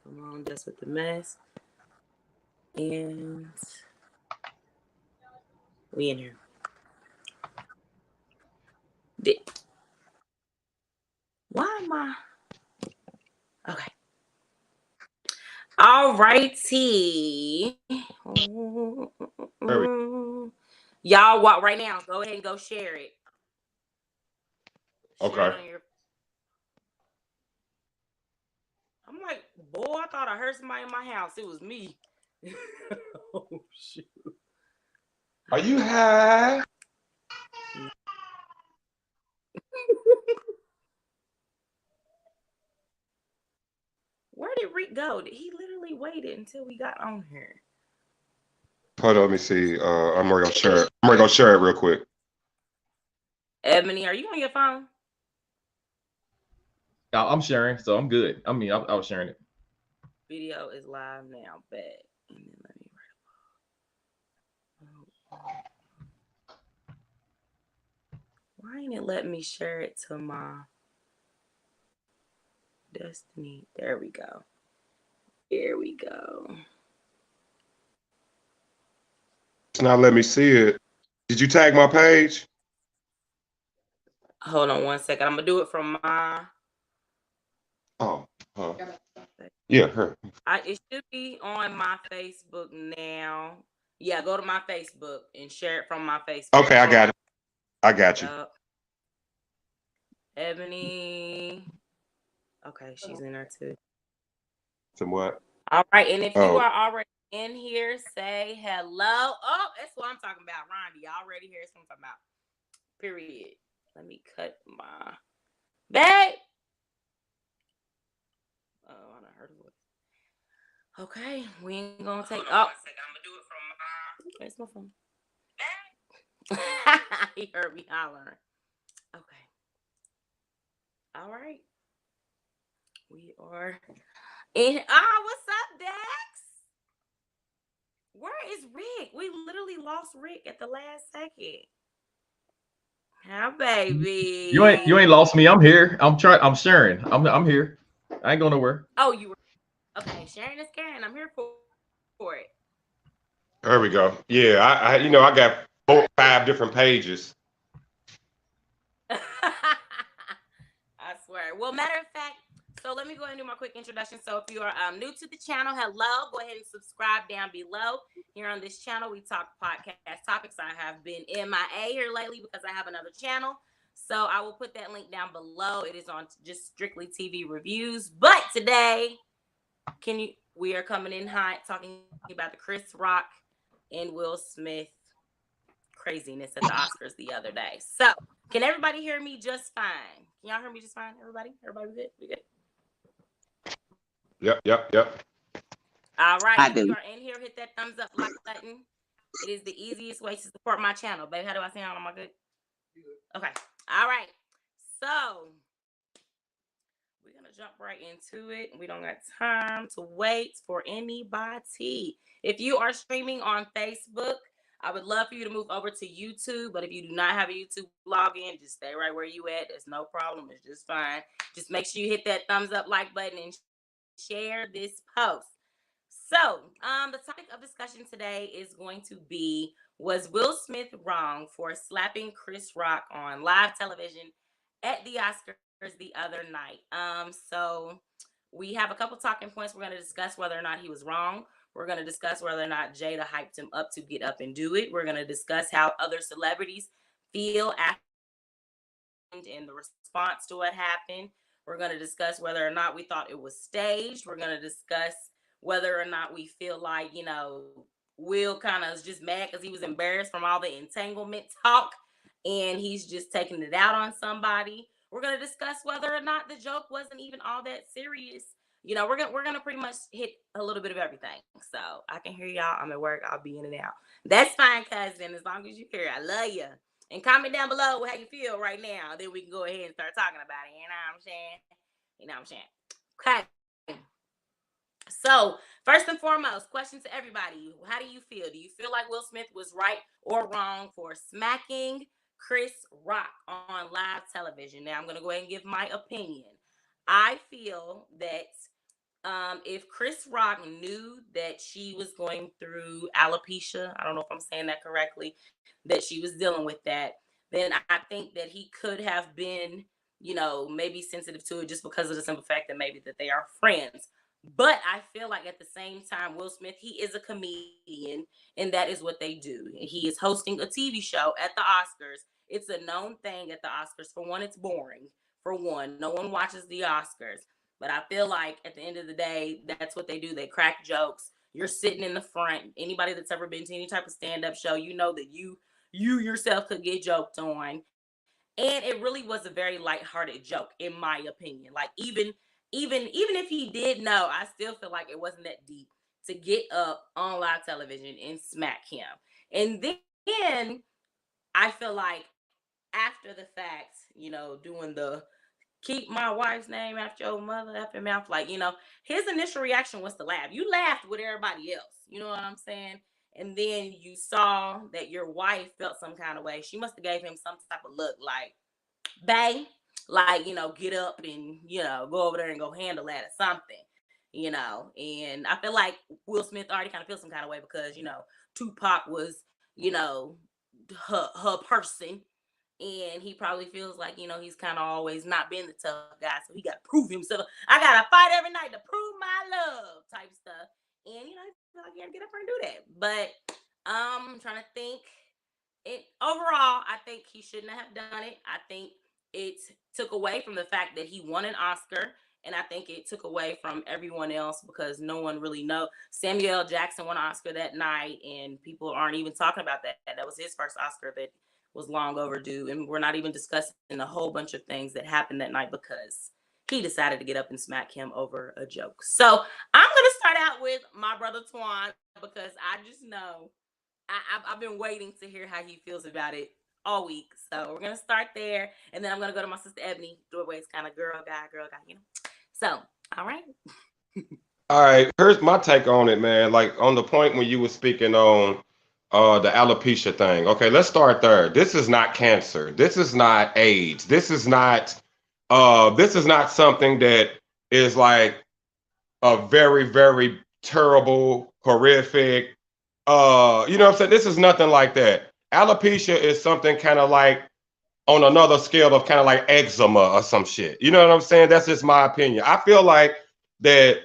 Come on, that's with the mess. And we in here. Why am I? Okay. All righty. Y'all walk right now. Go ahead and go share it. Okay. Share it on your... I'm like, boy, I thought I heard somebody in my house. It was me. Oh, shoot. Are you high? Where did Rick go? He literally waited until we got on here. Hold on, let me see. I'm gonna share it. I'm gonna share it real quick. Ebony, are you on your phone? I'm sharing, so I'm good. I mean, I was sharing it. Video is live now. Bet. And then let me write. Why ain't it letting me share it to my Destiny? There we go. Here we go. It's not letting me see it. Did you tag my page? Hold on 1 second. I'm gonna do it from my... Oh, huh. Yeah, her. It should be on my Facebook now. Yeah, go to my Facebook and share it from my Facebook. Okay, I got it. I got you. Ebony. Okay, she's in there too. Somewhat. All right, and if you are already in here, say hello. Oh, that's what I'm talking about, Rondi. Y'all already here? That's what I'm talking about. Period. Let me cut my babe. Oh, I done heard a voice. Okay, we ain't gonna take... Oh, 1 second. I'm gonna do it from my... Where's my phone? He heard me hollering. Okay. All right. We are in... Oh, what's up, Dex? Where is Rick? We literally lost Rick at the last second. How, baby? You ain't lost me. I'm here. I'm sharing. I'm here. I ain't going nowhere. Oh, you were... Okay, sharing is caring. I'm here for it. There we go. Yeah, I got 4 or 5 different pages. I swear. Well, matter of fact, so let me go ahead and do my quick introduction. So if you are new to the channel, hello, go ahead and subscribe down below. Here on this channel, we talk podcast topics. I have been MIA here lately because I have another channel. So I will put that link down below. It is on just strictly TV reviews. But today, we are coming in hot talking about the Chris Rock and Will Smith craziness at the Oscars the other day. So can everybody hear me just fine? Can y'all hear me just fine? Everybody good? We good? Yep. All right. If you are in here, hit that thumbs up like button. It is the easiest way to support my channel. Baby, how do I sound? Am I good? Okay. All right. So we're going to jump right into it. We don't got time to wait for anybody. If you are streaming on Facebook, I would love for you to move over to YouTube. But if you do not have a YouTube login, just stay right where you at. There's no problem. It's just fine. Just make sure you hit that thumbs up like button and share this post. So, the topic of discussion today is going to be, was Will Smith wrong for slapping Chris Rock on live television at the Oscars the other night? So we have a couple talking points. We're going to discuss whether or not he was wrong. We're going to discuss whether or not Jada hyped him up to get up and do it. We're going to discuss how other celebrities feel after and the response to what happened. We're going to discuss whether or not we thought it was staged. We're going to discuss whether or not we feel like, Will kind of is just mad because he was embarrassed from all the entanglement talk and he's just taking it out on somebody. We're going to discuss whether or not the joke wasn't even all that serious. We're gonna pretty much hit a little bit of everything. So I can hear y'all. I'm at work. I'll be in and out. That's fine, cousin. As long as you're here, I love you. And comment down below how you feel right now. Then we can go ahead and start talking about it. You know what I'm saying? Okay. So, first and foremost, question to everybody. How do you feel? Do you feel like Will Smith was right or wrong for smacking Chris Rock on live television? Now, I'm going to go ahead and give my opinion. I feel that If Chris Rock knew that she was going through alopecia, I don't know if I'm saying that correctly, that she was dealing with that, then I think that he could have been, maybe sensitive to it just because of the simple fact that maybe that they are friends. But I feel like at the same time, Will Smith, he is a comedian, and that is what they do. He is hosting a TV show at the Oscars. It's a known thing at the Oscars. For one, it's boring. For one, no one watches the Oscars. But I feel like at the end of the day, that's what they do. They crack jokes. You're sitting in the front. Anybody that's ever been to any type of stand-up show, you know that you yourself could get joked on. And it really was a very lighthearted joke, in my opinion. Like even if he did know, I still feel like it wasn't that deep to get up on live television and smack him. And then I feel like after the fact, doing the keep my wife's name after your mother after mouth. Like, his initial reaction was to laugh. You laughed with everybody else. You know what I'm saying? And then you saw that your wife felt some kind of way. She must have gave him some type of look like, bae, like, get up and, go over there and go handle that or something, And I feel like Will Smith already kind of feels some kind of way because, Tupac was, her person. And he probably feels like, he's kind of always not been the tough guy. So he got to prove himself. I got to fight every night to prove my love type stuff. And, I feel like you got to get up there and do that. But I'm trying to think. Overall, I think he shouldn't have done it. I think it took away from the fact that he won an Oscar. And I think it took away from everyone else because no one really knows. Samuel L. Jackson won an Oscar that night. And people aren't even talking about that. That was his first Oscar that was long overdue, and we're not even discussing a whole bunch of things that happened that night because he decided to get up and smack him over a joke. So I'm gonna start out with my brother Twan because I just know I've been waiting to hear how he feels about it all week. So we're gonna start there, and then I'm gonna go to my sister Ebony. Doorway's kind of girl guy. So all right. All right, here's my take on it, man. Like on the point when you were speaking on the alopecia thing. Okay, let's start there. This is not cancer. This is not AIDS. This is not something that is like a very, very terrible, horrific. You know what I'm saying? This is nothing like that. Alopecia is something kind of like on another scale of kind of like eczema or some shit. You know what I'm saying? That's just my opinion. I feel like that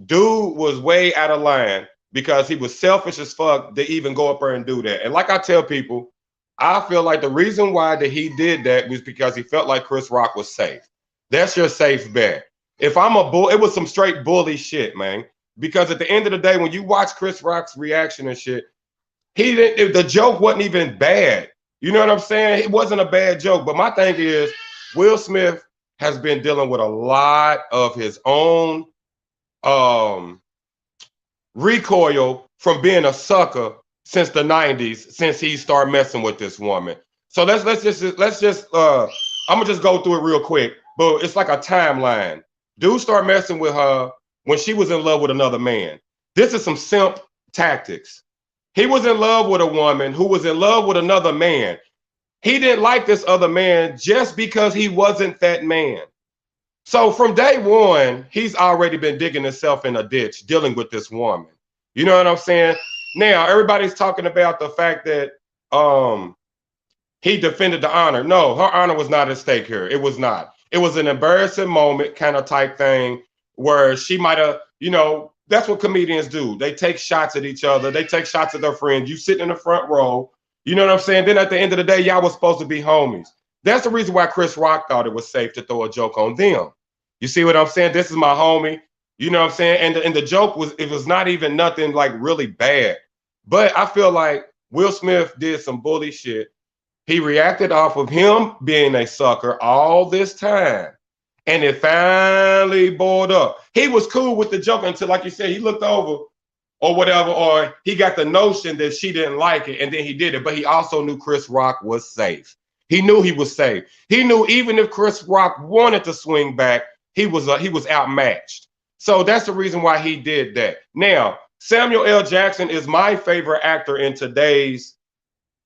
dude was way out of line because he was selfish as fuck to even go up there and do that. And like I tell people, I feel like the reason why that he did that was because he felt like Chris Rock was safe. That's your safe bet. If I'm a bull, it was some straight bully shit, man. Because at the end of the day, when you watch Chris Rock's reaction and shit, the joke wasn't even bad. You know what I'm saying? It wasn't a bad joke. But my thing is, Will Smith has been dealing with a lot of his own recoil from being a sucker since the 90s, since he started messing with this woman. So let's just I'm gonna just go through it real quick, but it's like a timeline. Dude started messing with her when she was in love with another man. This is some simp tactics. He was in love with a woman who was in love with another man. He didn't like this other man just because he wasn't that man. So from day one, he's already been digging himself in a ditch dealing with this woman. You know what I'm saying? Now, everybody's talking about the fact that he defended the honor. No, her honor was not at stake here. It was not. It was an embarrassing moment kind of type thing where she might have, that's what comedians do. They take shots at each other. They take shots at their friends. You sit in the front row. You know what I'm saying? Then at the end of the day, y'all was supposed to be homies. That's the reason why Chris Rock thought it was safe to throw a joke on them. You see what I'm saying? This is my homie. You know what I'm saying? And the joke was not even nothing like really bad. But I feel like Will Smith did some bully shit. He reacted off of him being a sucker all this time. And it finally boiled up. He was cool with the joke until, like you said, he looked over or whatever, or he got the notion that she didn't like it, and then he did it. But he also knew Chris Rock was safe. He knew he was safe. He knew even if Chris Rock wanted to swing back, he was outmatched. So that's the reason why he did that. Now, Samuel L. Jackson is my favorite actor in today's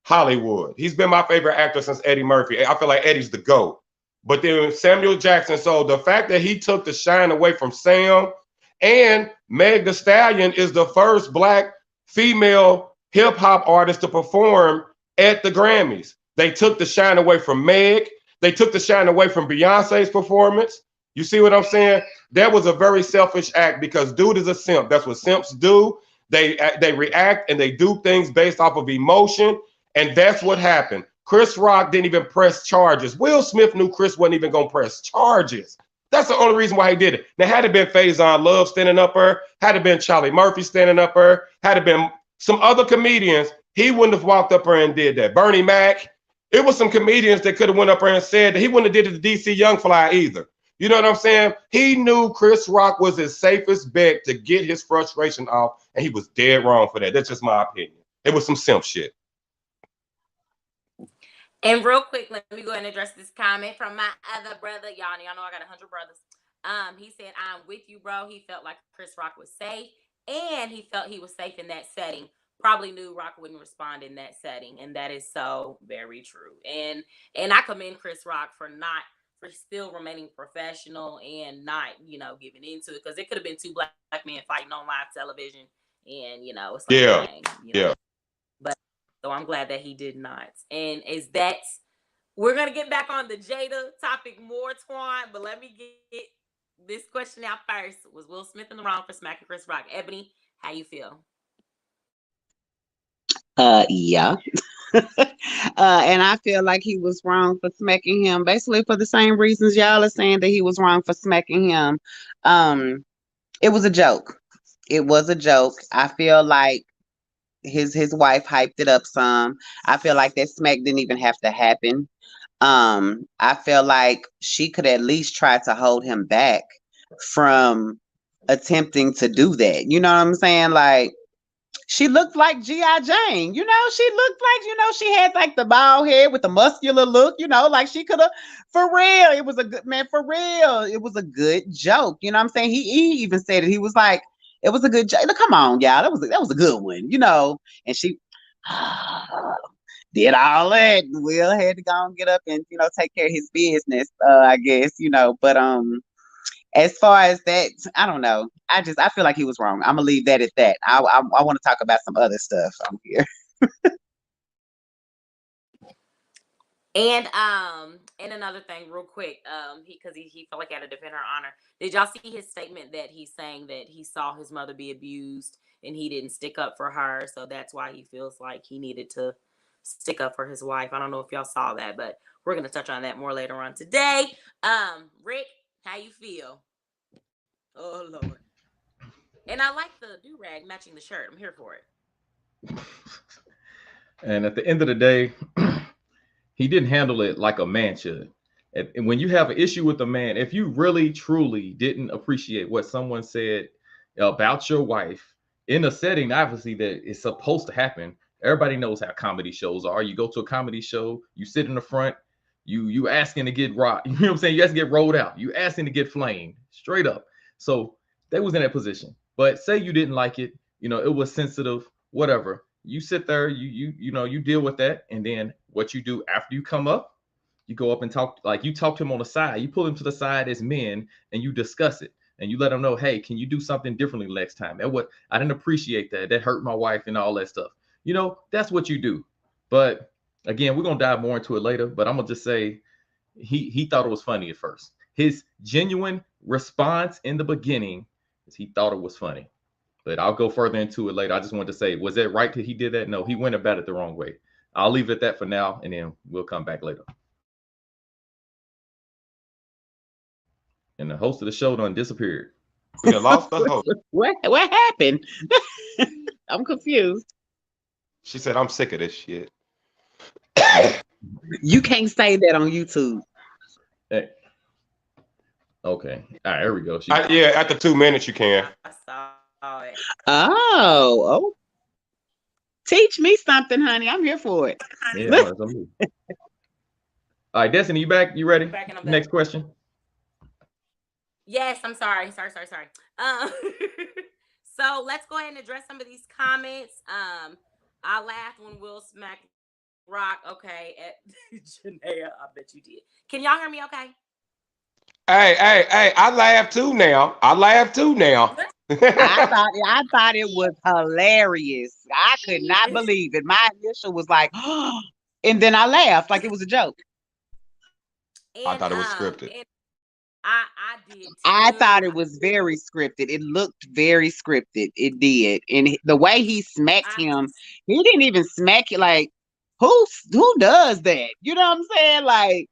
Hollywood. He's been my favorite actor since Eddie Murphy. I feel like Eddie's the GOAT. But then Samuel Jackson, so the fact that he took the shine away from Sam And Meg Thee Stallion is the first Black female hip hop artist to perform at the Grammys. They took the shine away from Meg. They took the shine away from Beyonce's performance. You see what I'm saying? That was a very selfish act because dude is a simp. That's what simps do. They react and they do things based off of emotion, and that's what happened. Chris Rock didn't even press charges. Will Smith knew Chris wasn't even gonna press charges. That's the only reason why he did it. Now, had it been Faizon Love standing up there, had it been Charlie Murphy standing up there, had it been some other comedians, he wouldn't have walked up there and did that. Bernie Mac, it was some comedians that could have went up there and said that he wouldn't have did it to DC Young Fly either. You know what I'm saying? He knew Chris Rock was his safest bet to get his frustration off, and he was dead wrong for that. That's just my opinion. It was some simp shit. And real quick, let me go ahead and address this comment from my other brother. Y'all know I got 100 brothers. He said, I'm with you, bro. He felt like Chris Rock was safe, and he felt he was safe in that setting. Probably knew Rock wouldn't respond in that setting, and that is so very true. And I commend Chris Rock for still remaining professional and not, giving into it, because it could have been two black men fighting on live television, and it's like, dang, yeah. But so I'm glad that he did not. And we're gonna get back on the Jada topic more, Twan, but let me get this question out first. Was Will Smith in the wrong for smacking Chris Rock? Ebony, how you feel? Yeah. And I feel like he was wrong for smacking him, basically for the same reasons y'all are saying that he was wrong for smacking him. It was a joke. It was a joke. I feel like his wife hyped it up some. I feel like that smack didn't even have to happen. I feel like she could at least try to hold him back from attempting to do that. You know what I'm saying? Like, she looked like G.I. Jane, she looked like, she had like the bald head with the muscular look, like she could have, for real. It was a good, man, for real. It was a good joke. You know what I'm saying? He even said it. He was like, it was a good joke. Come on, y'all. That was a good one, and she did all that. Will had to go and get up and, take care of his business, I guess, but, as far as that, I don't know. I feel like he was wrong. I'm gonna leave that at that. I want to talk about some other stuff on here. And another thing, real quick, because he felt like he had to defend her honor. Did y'all see his statement that he's saying that he saw his mother be abused and he didn't stick up for her, so that's why he feels like he needed to stick up for his wife? I don't know if y'all saw that, but we're gonna touch on that more later on today. Rick, how you feel? Oh Lord. And I like the do-rag matching the shirt. I'm here for it. And at the end of the day, he didn't handle it like a man should. And when you have an issue with a man, if you really truly didn't appreciate what someone said about your wife in a setting, obviously, that is supposed to happen. Everybody knows how comedy shows are. You go to a comedy show, you sit in the front, you asking to get rocked. You know what I'm saying? You asking to get rolled out. You asking to get flamed straight up. So they was in that position. But say you didn't like it, it was sensitive, whatever. You sit there, you deal with that, and then what you do after you come up, you go up and talk, like you talk to him on the side. You pull him to the side as men, and you discuss it, and you let him know, hey, can you do something differently next time? And what I didn't appreciate that hurt my wife and all that stuff. That's what you do. But again, we're gonna dive more into it later. But I'm gonna just say, he thought it was funny at first. His genuine response in the beginning is he thought it was funny. But I'll go further into it later. I just wanted to say, was that right that he did that? No, he went about it the wrong way. I'll leave it at that for now, and then we'll come back later. And the host of the show done disappeared. We done lost the host. What happened? I'm confused. She said, I'm sick of this shit. You can't say that on YouTube. Hey. Okay. All right, there we go. Yeah, after 2 minutes you can. I saw it. Oh. Teach me something, honey. I'm here for it. Yeah, all right, Destiny, you back? You ready? Back. Next question. Yes, I'm sorry. Sorry. So let's go ahead and address some of these comments. I laughed when Will smacked Rock. Okay, at Janaea, I bet you did. Can y'all hear me okay? Hey, I laugh too now. I thought it was hilarious. I could not believe it. My initial was like, and then I laughed like it was a joke. I thought it was scripted. I did too. I thought it was very scripted. It looked very scripted. It did. And the way he smacked him, he didn't even smack it like who does that? You know what I'm saying? Like,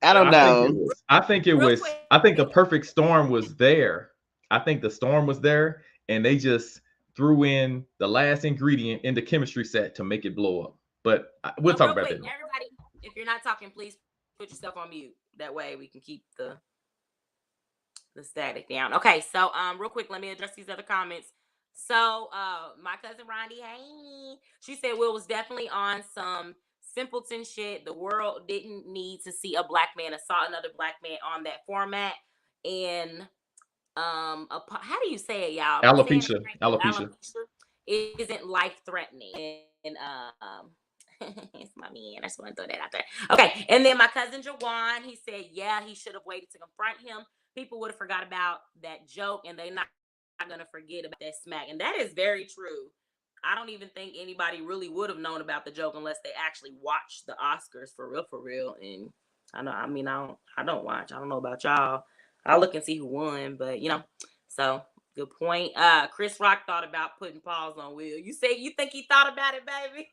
I don't know. I think the perfect storm was there. I think the storm was there, and they just threw in the last ingredient in the chemistry set to make it blow up. But we'll talk about that. Everybody, if you're not talking, please put yourself on mute. That way we can keep the static down. Okay, so real quick, let me address these other comments. So my cousin Rondi, hey, she said Will was definitely on some simpleton shit. The world didn't need to see a black man assault another black man on that format. And how do you say it, y'all? Alopecia. It isn't life threatening. And it's my man. I just want to throw that out there. Okay, and then my cousin Jawan, he said, yeah, he should have waited to confront him. People would have forgot about that joke, and they're not gonna forget about that smack. And that is very true. I don't even think anybody really would have known about the joke unless they actually watched the Oscars for real. And I don't watch. I don't know about y'all. I'll look and see who won, but so good point. Chris Rock thought about putting pause on Will. You think he thought about it, baby?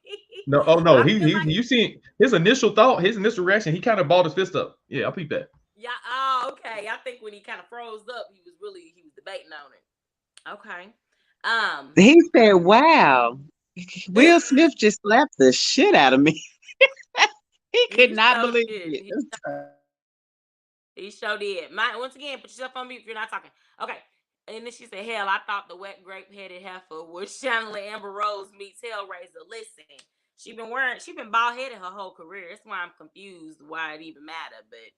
No, you seen his initial thought, his initial reaction, he kind of balled his fist up. Yeah, I'll peep that. Yeah, oh, okay. I think when he kind of froze up, he was debating on it. Okay. He said, wow, Will Smith just slapped the shit out of me. He could not believe it. He sure did. Once again, put yourself on mute if you're not talking. Okay. And then she said, hell, I thought the wet grape-headed heifer was channeling Amber Rose meets Hellraiser. Listen, she been bald-headed her whole career. That's why I'm confused why it even mattered. But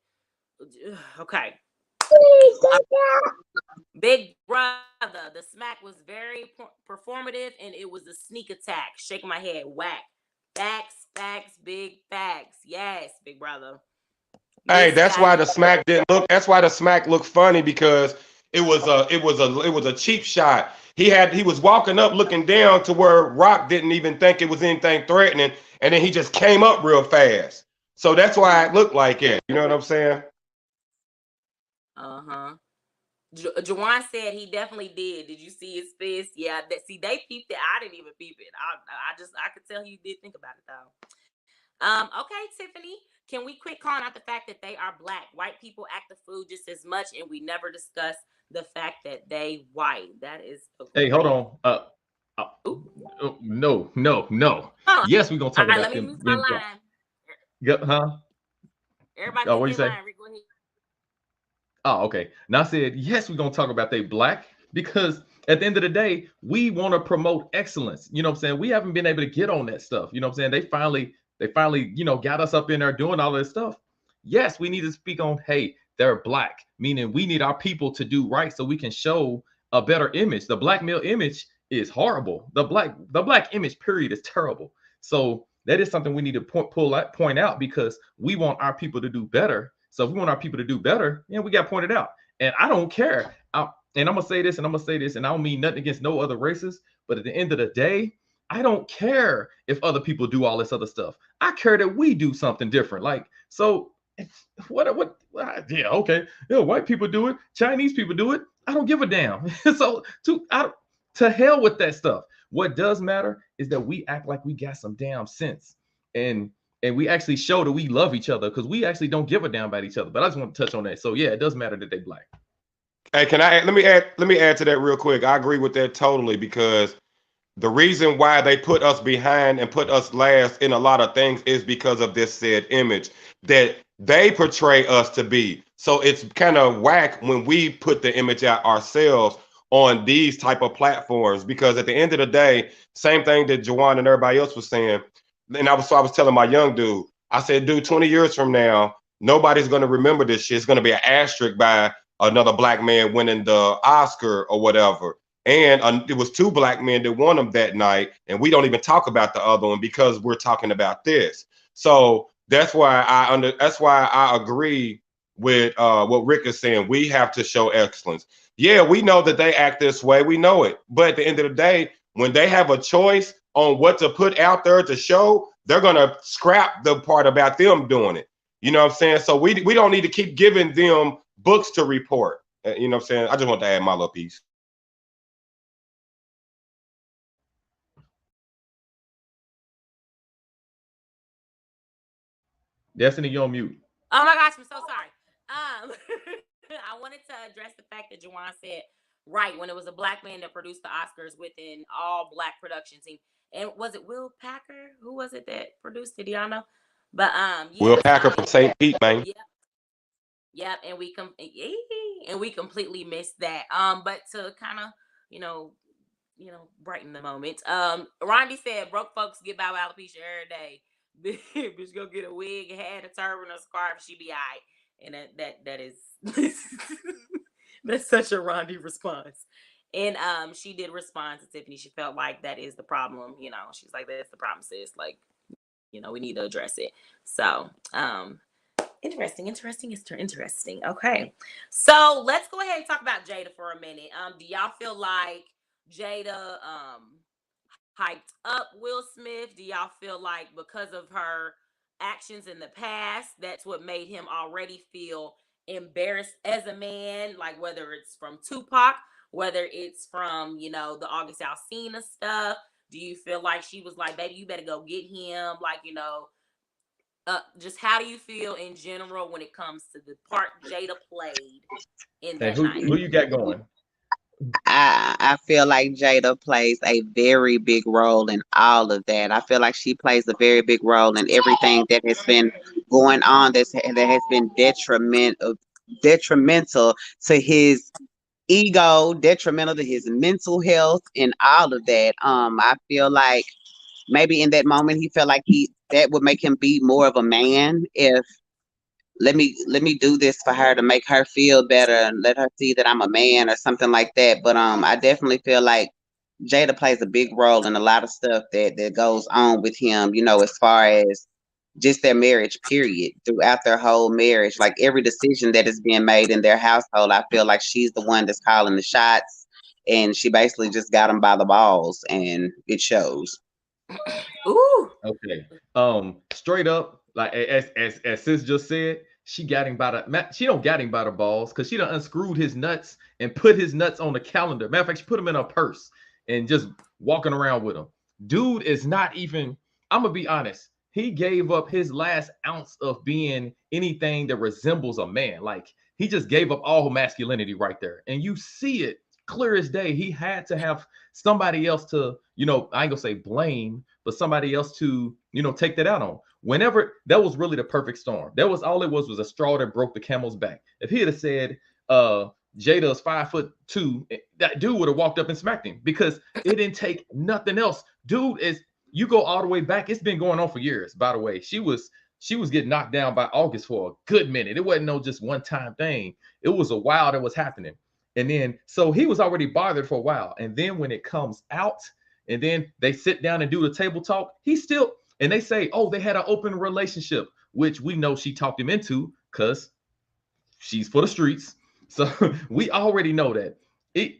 okay. Big brother, the smack was very performative, and it was a sneak attack. Shaking my head, whack. Facts, big facts. Yes, big brother. Hey, that's why the smack didn't look. That's why the smack looked funny, because it was a cheap shot. He was walking up, looking down to where Rock didn't even think it was anything threatening, and then he just came up real fast. So that's why it looked like it. You know what I'm saying? Jawan said he definitely did. Did you see his fist? Yeah. They peeped it. I didn't even peep it. I could tell you did think about it though. Okay, Tiffany. Can we quit calling out the fact that they are black? White people act the food just as much, and we never discuss the fact that they white. That is. Hey, hold on. No. Yes, we're gonna talk about let me move my line. Huh? Everybody, what you say? Oh, okay. Now I said yes, we're gonna talk about they black, because at the end of the day, we want to promote excellence. You know what I'm saying? We haven't been able to get on that stuff. You know what I'm saying? They finally, got us up in there doing all this stuff. Yes, we need to speak on, hey, they're black, meaning we need our people to do right so we can show a better image. The black male image is horrible. The black image period is terrible. So that is something we need to point out, because we want our people to do better. So if we want our people to do better, we got pointed out. And I don't care. And I'm gonna say this, and I don't mean nothing against no other races, but at the end of the day, I don't care if other people do all this other stuff. I care that we do something different. Like, so yeah, okay. White people do it, Chinese people do it. I don't give a damn. So to hell with that stuff. What does matter is that we act like we got some damn sense. And we actually show that we love each other, because we actually don't give a damn about each other. But I just want to touch on that. So yeah, it does matter that they black. Hey, let me add to that real quick. I agree with that totally, because the reason why they put us behind and put us last in a lot of things is because of this said image that they portray us to be. So it's kind of whack when we put the image out ourselves on these type of platforms, because at the end of the day, same thing that Jawan and everybody else was saying. And I was telling my young dude, I said, dude, 20 years from now, nobody's going to remember this shit. It's going to be an asterisk by another black man winning the Oscar or whatever. And it was 2 black men that won them that night. And we don't even talk about the other one because we're talking about this. So that's why I agree with what Rick is saying. We have to show excellence. Yeah, we know that they act this way. We know it. But at the end of the day, when they have a choice on what to put out there to show, they're going to scrap the part about them doing it. You know what I'm saying? So we don't need to keep giving them books to report. You know what I'm saying? I just want to add my little piece. Destiny, you're on mute. Oh my gosh, I'm so sorry. I wanted to address the fact that Juwan said, right, when it was a black man that produced the Oscars with an all black production team. And was it Will Packer? Who was it that produced it? Do y'all know? But yeah, Will Packer from St. Pete, man. Yep, and we completely missed that. But to kind of, you know, brighten the moment. Rondi said broke folks get by alopecia every day. Bitch, go get a wig, a hat, a turban, a scarf, she be all right. And that is that's such a Rondi response. And she did respond to Tiffany. She felt like that is the problem. You know, she's like, that's the problem, sis. Like, you know, we need to address it. So interesting. Okay. So let's go ahead and talk about Jada for a minute. Do y'all feel like Jada hyped up Will Smith? Do y'all feel like because of her actions in the past, that's what made him already feel embarrassed as a man? Like whether it's from Tupac, whether it's from, you know, the August Alsina stuff. Do you feel like she was like, baby, you better go get him? Like, you know, just how do you feel in general when it comes to the part Jada played in that night? Who you got going? I feel like Jada plays a very big role in all of that. I feel like she plays a very big role in everything that has been going on that has been detrimental to his ego, detrimental to his mental health, and all of that. I feel like maybe in that moment he felt like that would make him be more of a man if let me do this for her to make her feel better and let her see that I'm a man or something like that. But I definitely feel like Jada plays a big role in a lot of stuff that goes on with him, you know, as far as just their marriage period, throughout their whole marriage. Like every decision that is being made in their household, I feel like she's the one that's calling the shots, and she basically just got them by the balls, and it shows. Ooh. Okay. Straight up, like as sis just said, she got him by she don't got him by the balls because she done unscrewed his nuts and put his nuts on the calendar. Matter of fact, she put them in a purse and just walking around with them. Dude is not even, I'm gonna be honest, he gave up his last ounce of being anything that resembles a man. Like he just gave up all masculinity right there. And you see it clear as day. He had to have somebody else to, you know, I ain't gonna say blame, but somebody else to, you know, take that out on. Whenever that was really the perfect storm. That was all it was a straw that broke the camel's back. If he had said Jada's 5'2", that dude would have walked up and smacked him because it didn't take nothing else. Dude is, you go all the way back. It's been going on for years, by the way. She was getting knocked down by August for a good minute. It wasn't no just one time thing. It was a while that was happening. And then, so he was already bothered for a while. And then when it comes out and then they sit down and do the table talk, he's still, and they say, oh, they had an open relationship, which we know she talked him into because she's for the streets. So we already know that.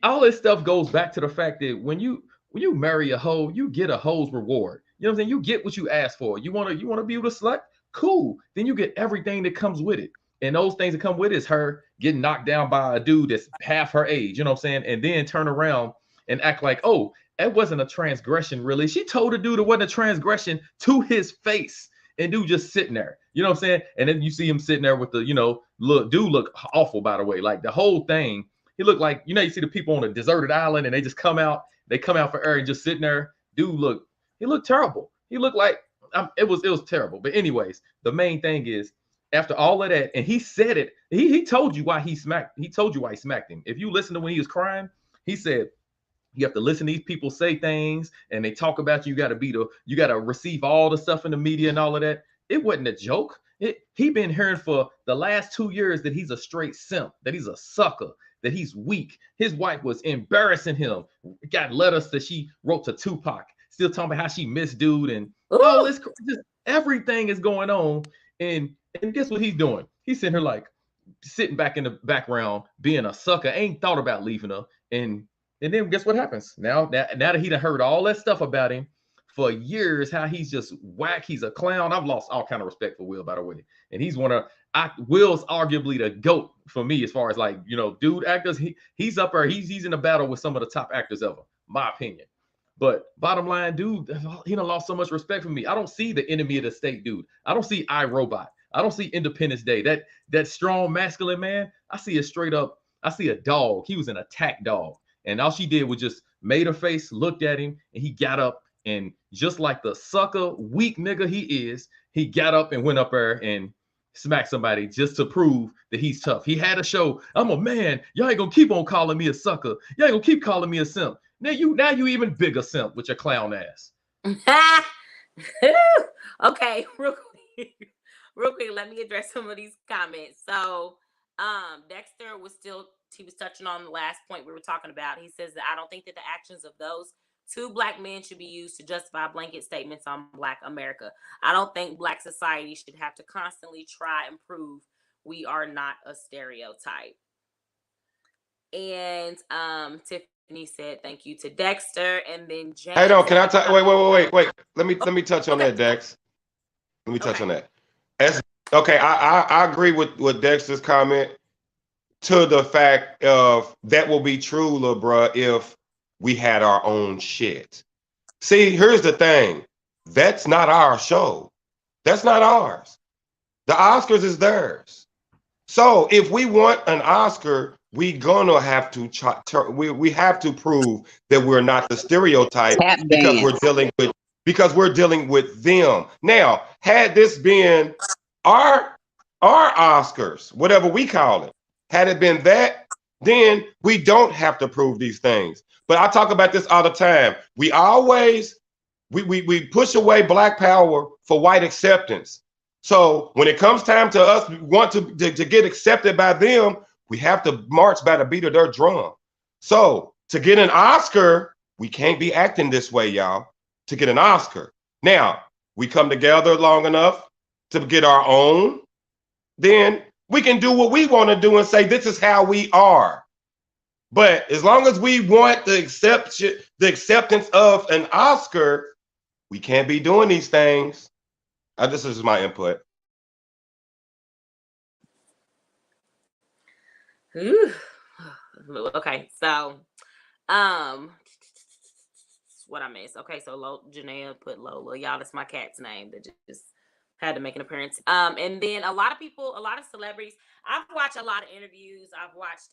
All this stuff goes back to the fact that when you marry a hoe, you get a hoe's reward. You know what I'm saying? You get what you ask for. You want to be with a slut? Cool. Then you get everything that comes with it. And those things that come with it is her getting knocked down by a dude that's half her age. You know what I'm saying? And then turn around and act like, oh, it wasn't a transgression, really. She told the dude it wasn't a transgression to his face. And dude just sitting there. You know what I'm saying? And then you see him sitting there with the, you know, look awful, by the way. Like the whole thing, he looked like, you know, you see the people on a deserted island and they just come out for air and just sitting there. Dude, he looked terrible. He looked like, it was terrible. But anyways, the main thing is, after all of that, and he said it, he told you why he smacked him. If you listen to when he was crying, he said, you have to listen to these people say things and they talk about you. You got to receive all the stuff in the media and all of that. It wasn't a joke. He been hearing for the last 2 years that he's a straight simp, that he's a sucker, that he's weak. His wife was embarrassing him. Got letters that she wrote to Tupac, still talking about how she missed dude and all this. Just everything is going on. And guess what he's doing? He's sitting here like, sitting back in the background, being a sucker, ain't thought about leaving her. And then guess what happens? Now that he done heard all that stuff about him for years, how he's just whack, he's a clown. I've lost all kind of respect for Will, by the way. And he's Will's arguably the GOAT for me as far as like, you know, dude actors. He's up there, he's in a battle with some of the top actors ever, my opinion. But bottom line, dude, he done lost so much respect for me. I don't see the enemy of the state, dude. I don't see iRobot. I don't see Independence Day. That strong masculine man, I see a straight up, I see a dog. He was an attack dog. And all she did was just made her face, looked at him, and he got up, and just like the sucker, weak nigga he is, he got up and went up there and smacked somebody just to prove that he's tough. He had a show. I'm a man. Y'all ain't gonna keep on calling me a sucker. Y'all ain't gonna keep calling me a simp. Now you even bigger simp with your clown ass. Okay, real quick, let me address some of these comments. So Dexter was touching on the last point we were talking about. He says that I don't think that the actions of those two black men should be used to justify blanket statements on Black America. I don't think Black society should have to constantly try and prove we are not a stereotype. And Tiffany said thank you to Dexter, and then James. Hey, no, can I touch? Wait. Let me touch on that, Dex. Let me touch on that. Okay, I agree with Dexter's comment to the fact of that will be true, little bruh, if we had our own shit. See, here's the thing. That's not our show. That's not ours. The Oscars is theirs. So if we want an Oscar, we gonna have to we have to prove that we're not the stereotype because we're dealing with them. Now, had this been our Oscars, whatever we call it, had it been that, then we don't have to prove these things. But I talk about this all the time. We always we push away Black power for white acceptance. So when it comes time to us want to get accepted by them, we have to march by the beat of their drum. So to get an Oscar, we can't be acting this way, y'all. To get an Oscar. Now, we come together long enough to get our own, then we can do what we want to do and say, this is how we are. But as long as we want the acceptance of an Oscar, we can't be doing these things. This is my input. Ooh. Okay, so what I missed. Okay, so Janaea put Lola. Y'all, that's my cat's name that just had to make an appearance. And then a lot of celebrities. I've watched a lot of interviews. I've watched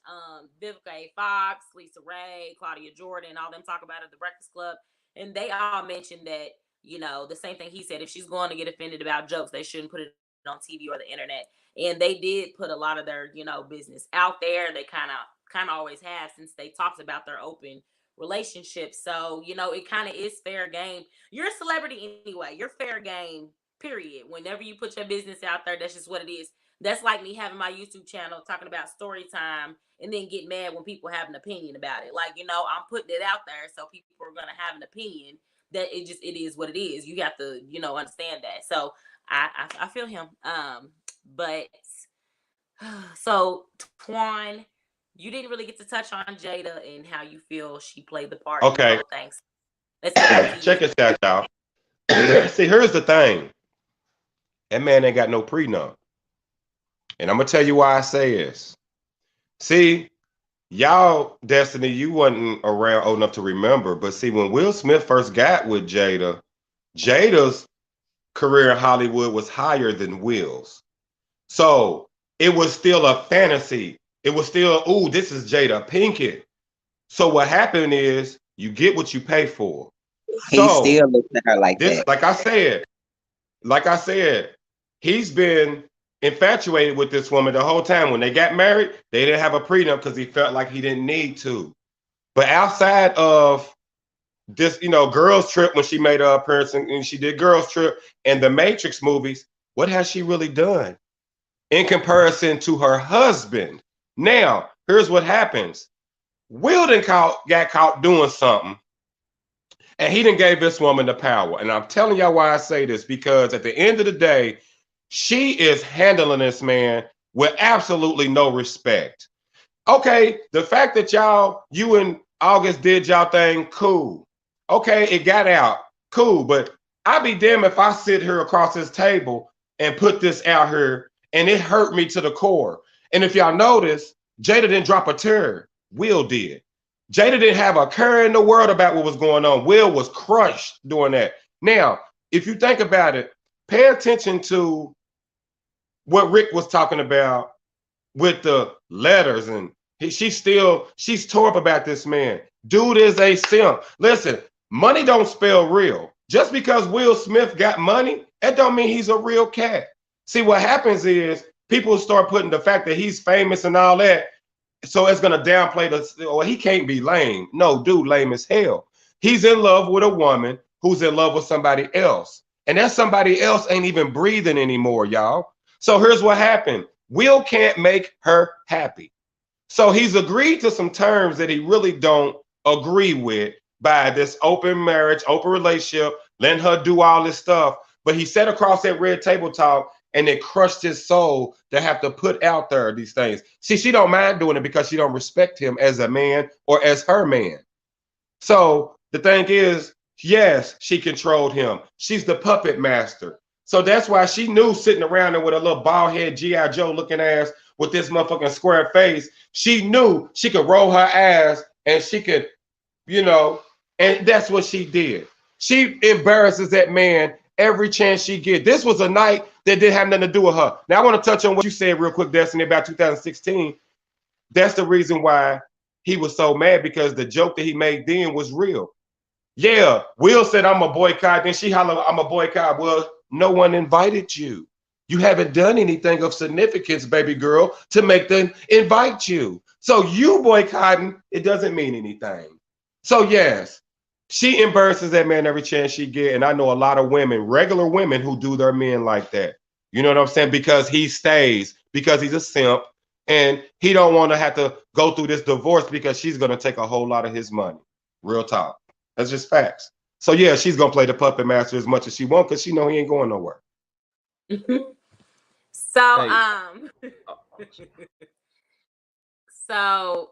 Vivica A. Fox, Lisa Ray, Claudia Jordan, all them talk about it at the Breakfast Club, and they all mentioned that, you know, the same thing he said. If she's going to get offended about jokes, they shouldn't put it on TV or the internet. And they did put a lot of their, you know, business out there. They kind of always have, since they talked about their open relationship. So, you know, it kind of is fair game. You're a celebrity anyway. You're fair game, period. Whenever you put your business out there, that's just what it is. That's like me having my YouTube channel talking about story time and then get mad when people have an opinion about it. Like, you know, I'm putting it out there so people are going to have an opinion. That it is what it is. You have to, you know, understand that. So I feel him. But so Twan, you didn't really get to touch on Jada and how you feel she played the part. Okay. Thanks. Check this out, y'all. See, here's the thing. That man ain't got no prenup. And I'm gonna tell you why I say this. See, y'all, Destiny, you wasn't around old enough to remember, but see, when Will Smith first got with Jada, Jada's career in Hollywood was higher than Will's. So it was still a fantasy. It was still, ooh, this is Jada Pinkett. So what happened is you get what you pay for. He still looks at her like this, that. Like I said, he's been infatuated with this woman the whole time. When they got married, they didn't have a prenup because he felt like he didn't need to. But outside of this, you know, Girls Trip, when she made her appearance and she did Girls Trip and the Matrix movies, what has she really done in comparison to her husband? Now, here's what happens. Will got caught doing something, and he done gave this woman the power. And I'm telling y'all why I say this, because at the end of the day, she is handling this man with absolutely no respect. Okay, the fact that you and August did y'all thing, cool. Okay, it got out, cool. But I'd be damned if I sit here across this table and put this out here and it hurt me to the core. And if y'all notice, Jada didn't drop a tear. Will did. Jada didn't have a care in the world about what was going on. Will was crushed doing that. Now, if you think about it, pay attention to what Rick was talking about with the letters, and she's tore up about this man. Dude is a simp. Listen, money don't spell real. Just because Will Smith got money, that don't mean he's a real cat. See, what happens is people start putting the fact that he's famous and all that, so it's gonna downplay he can't be lame. No, dude, lame as hell. He's in love with a woman who's in love with somebody else. And that somebody else ain't even breathing anymore, y'all. So here's what happened. Will can't make her happy. So he's agreed to some terms that he really don't agree with by this open marriage, open relationship, letting her do all this stuff. But he sat across that red table talk and it crushed his soul to have to put out there these things. See, she don't mind doing it because she don't respect him as a man or as her man. So the thing is, yes, she controlled him. She's the puppet master. So that's why she knew sitting around there with a little bald head G.I. Joe looking ass with this motherfucking square face, she knew she could roll her ass and she could, and that's what she did. She embarrasses that man every chance she get. This was a night that didn't have nothing to do with her. Now I want to touch on what you said real quick, Destiny, about 2016. That's the reason why he was so mad, because the joke that he made then was real. Yeah, Will said, I'm a boycott. Then she hollered, I'm a boycott. Well, no one invited you. You haven't done anything of significance, baby girl, to make them invite you. So you boycotting, it doesn't mean anything. So yes, she embarrasses that man every chance she get. And I know a lot of women, regular women, who do their men like that. You know what I'm saying? Because he stays, because he's a simp, and he don't want to have to go through this divorce because she's going to take a whole lot of his money. Real talk. That's just facts. So yeah, she's gonna play the puppet master as much as she wants because she know he ain't going nowhere. So,